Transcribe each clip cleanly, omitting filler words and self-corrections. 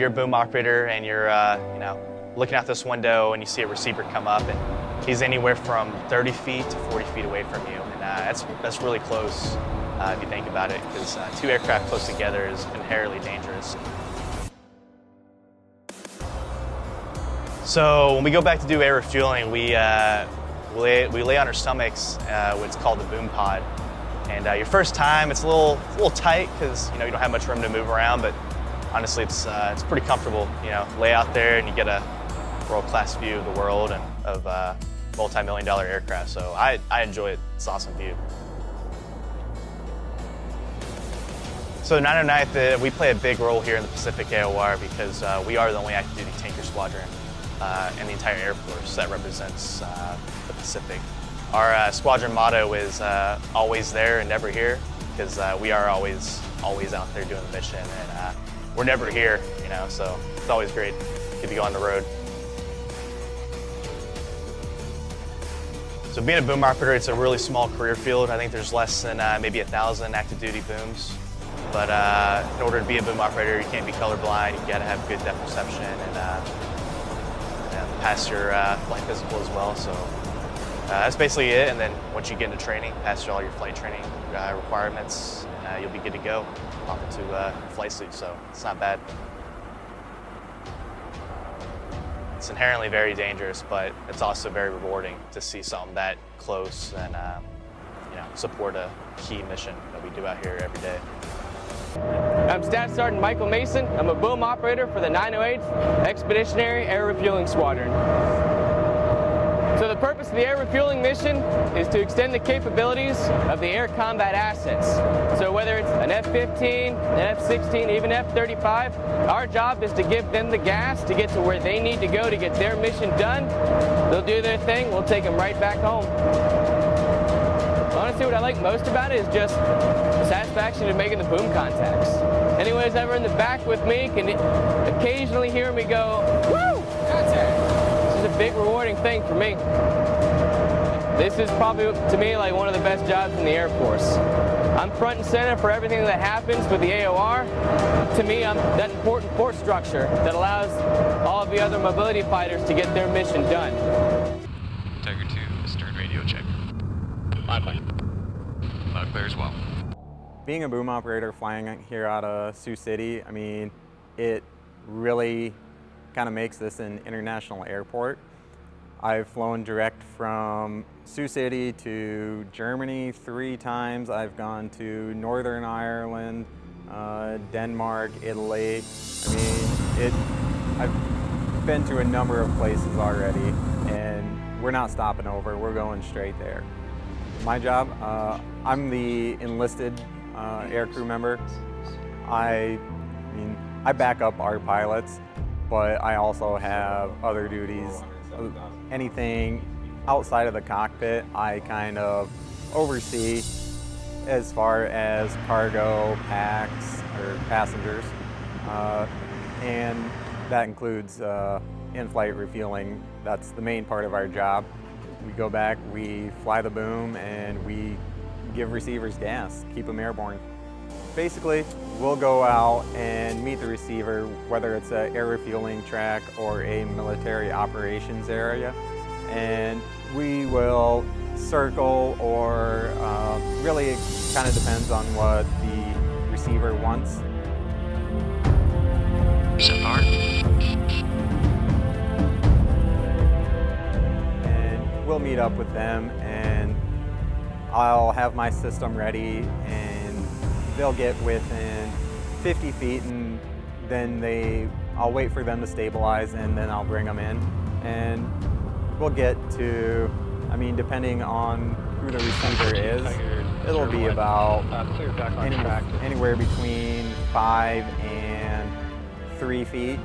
You're a boom operator and you're looking out this window and you see a receiver come up and he's anywhere from 30 feet to 40 feet away from you. And that's really close if you think about it, because two aircraft close together is inherently dangerous. So when we go back to do air refueling, we lay on our stomachs, what's called the boom pod. And your first time, it's a little tight because you don't have much room to move around, but honestly, it's pretty comfortable. Lay out there and you get a world-class view of the world and of multi-million-dollar aircraft. So I enjoy it. It's an awesome view. So 909th, we play a big role here in the Pacific AOR because we are the only active duty tanker squadron in the entire Air Force that represents the Pacific. Our squadron motto is always there and never here, because we are always out there doing the mission, and we're never here, so it's always great to be on the road. So being a boom operator, it's a really small career field. I think there's less than maybe 1,000 active duty booms. But in order to be a boom operator, you can't be colorblind. You gotta have good depth perception and pass your flight physical as well. So that's basically it. And then once you get into training, pass all your flight training requirements, you'll be good to go. Pop into flight suit, so it's not bad. It's inherently very dangerous, but it's also very rewarding to see something that close and support a key mission that we do out here every day. I'm Staff Sgt. Michael Mason. I'm a boom operator for the 908th Expeditionary Air Refueling Squadron. So the purpose of the air refueling mission is to extend the capabilities of the air combat assets. So whether it's an F-15, an F-16, even F-35, our job is to give them the gas to get to where they need to go to get their mission done. They'll do their thing, we'll take them right back home. Honestly, what I like most about it is just the satisfaction of making the boom contacts. Anyone who's ever in the back with me can occasionally hear me go, "Woo! Contact!" This is a big rewarding thing for me. This is probably, to me, like one of the best jobs in the Air Force. I'm front and center for everything that happens with the AOR. To me, I'm that important port structure that allows all of the other mobility fighters to get their mission done. Tiger 2, stern radio check. Bye-bye. Loud clear as well. Being a boom operator flying here out of Sioux City, I mean, it really kind of makes this an international airport. I've flown direct from Sioux City to Germany 3 times. I've gone to Northern Ireland, Denmark, Italy. I mean, I've been to a number of places already, and we're not stopping over. We're going straight there. My job, I'm the enlisted aircrew member. I back up our pilots, but I also have other duties. Anything outside of the cockpit, I kind of oversee as far as cargo, packs, or passengers, and that includes in-flight refueling. That's the main part of our job. We go back, we fly the boom, and we give receivers gas, keep them airborne. Basically, we'll go out and meet the receiver, whether it's an air refueling track or a military operations area, and we will circle, or really it kind of depends on what the receiver wants. Set Haar. And we'll meet up with them, and I'll have my system ready, and they'll get within 50 feet, and then I'll wait for them to stabilize, and then I'll bring them in. And we'll get to, I mean, depending on who the receiver is, it'll be about anywhere between 5 and 3 feet.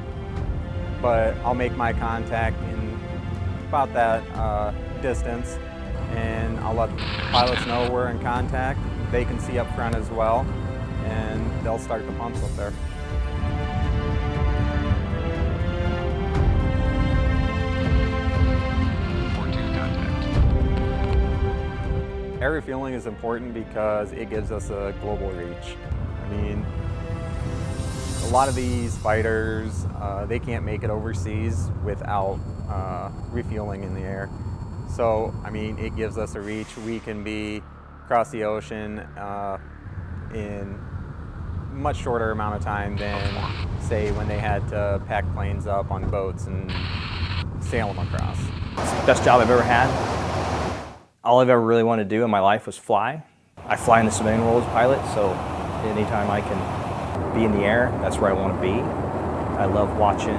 But I'll make my contact in about that distance, and I'll let the pilots know we're in contact. They can see up front as well, and they'll start the pumps up there. Air refueling is important because it gives us a global reach. I mean, a lot of these fighters, they can't make it overseas without refueling in the air. So, I mean, it gives us a reach. We can be across the ocean in a much shorter amount of time than, say, when they had to pack planes up on boats and sail them across. It's the best job I've ever had. All I've ever really wanted to do in my life was fly. I fly in the civilian world as a pilot, so anytime I can be in the air, that's where I want to be. I love watching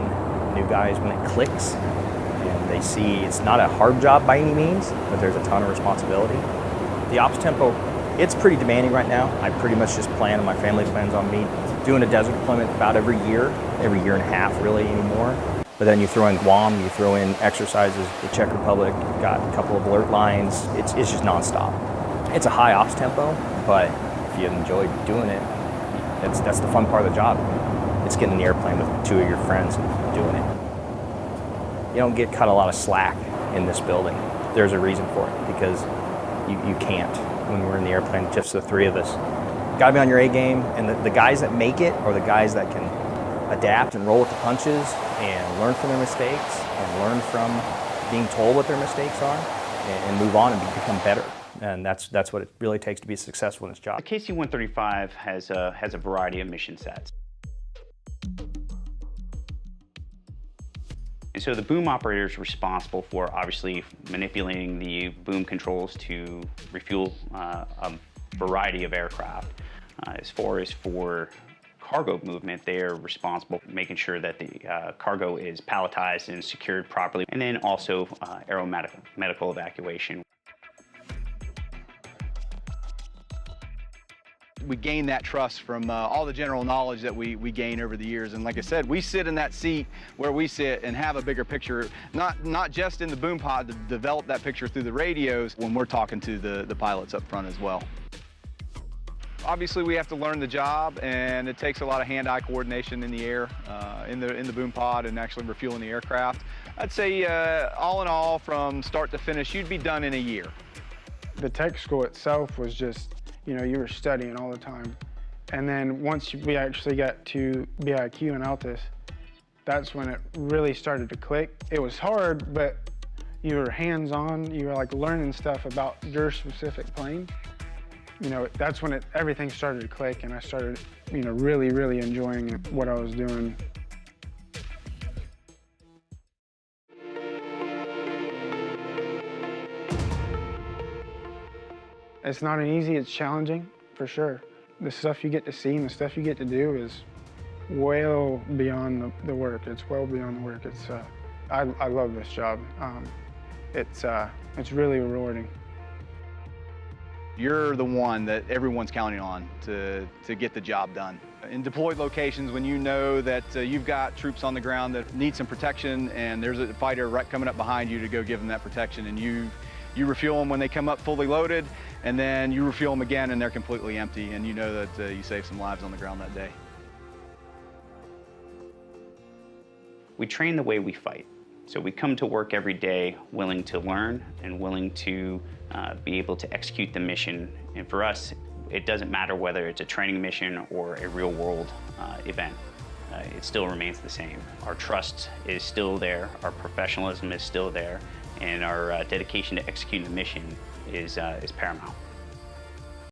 new guys when it clicks and they see it's not a hard job by any means, but there's a ton of responsibility. The ops tempo, it's pretty demanding right now. I pretty much just plan, and my family plans on me doing a desert deployment about every year and a half really anymore. But then you throw in Guam, you throw in exercises, the Czech Republic, got a couple of alert lines. It's just nonstop. It's a high ops tempo, but if you enjoy doing it, that's the fun part of the job. It's getting in the airplane with two of your friends and doing it. You don't get cut a lot of slack in this building. There's a reason for it, because you can't when we're in the airplane, just the three of us. You gotta be on your A game, and the guys that make it are the guys that can adapt and roll with the punches and learn from their mistakes and learn from being told what their mistakes are and move on and become better. And that's what it really takes to be successful in this job. The KC-135 has a variety of mission sets. And so the boom operator is responsible for obviously manipulating the boom controls to refuel a variety of aircraft. As far as for cargo movement, they are responsible for making sure that the cargo is palletized and secured properly, and then also medical evacuation. We gain that trust from all the general knowledge that we gain over the years. And like I said, we sit in that seat where we sit and have a bigger picture, not just in the boom pod, to develop that picture through the radios when we're talking to the pilots up front as well. Obviously, we have to learn the job, and it takes a lot of hand-eye coordination in the air, in the boom pod, and actually refueling the aircraft. I'd say, all in all, from start to finish, you'd be done in a year. The tech school itself was just, you know, you were studying all the time. And then once we actually got to BIQ and Altus, that's when it really started to click. It was hard, but you were hands-on. You were like learning stuff about your specific plane. You know, that's when everything started to click, and I started, you know, really, really enjoying what I was doing. It's not an easy, it's challenging, for sure. The stuff you get to see and the stuff you get to do is well beyond the work. It's well beyond the work. It's, I love this job. It's really rewarding. You're the one that everyone's counting on to get the job done. In deployed locations, when you know that you've got troops on the ground that need some protection, and there's a fighter right coming up behind you to go give them that protection, and you refuel them when they come up fully loaded, and then you refuel them again and they're completely empty, and you know that you saved some lives on the ground that day. We train the way we fight. So we come to work every day willing to learn and willing to be able to execute the mission. And for us, it doesn't matter whether it's a training mission or a real-world event. It still remains the same. Our trust is still there, our professionalism is still there, and our dedication to executing the mission is paramount.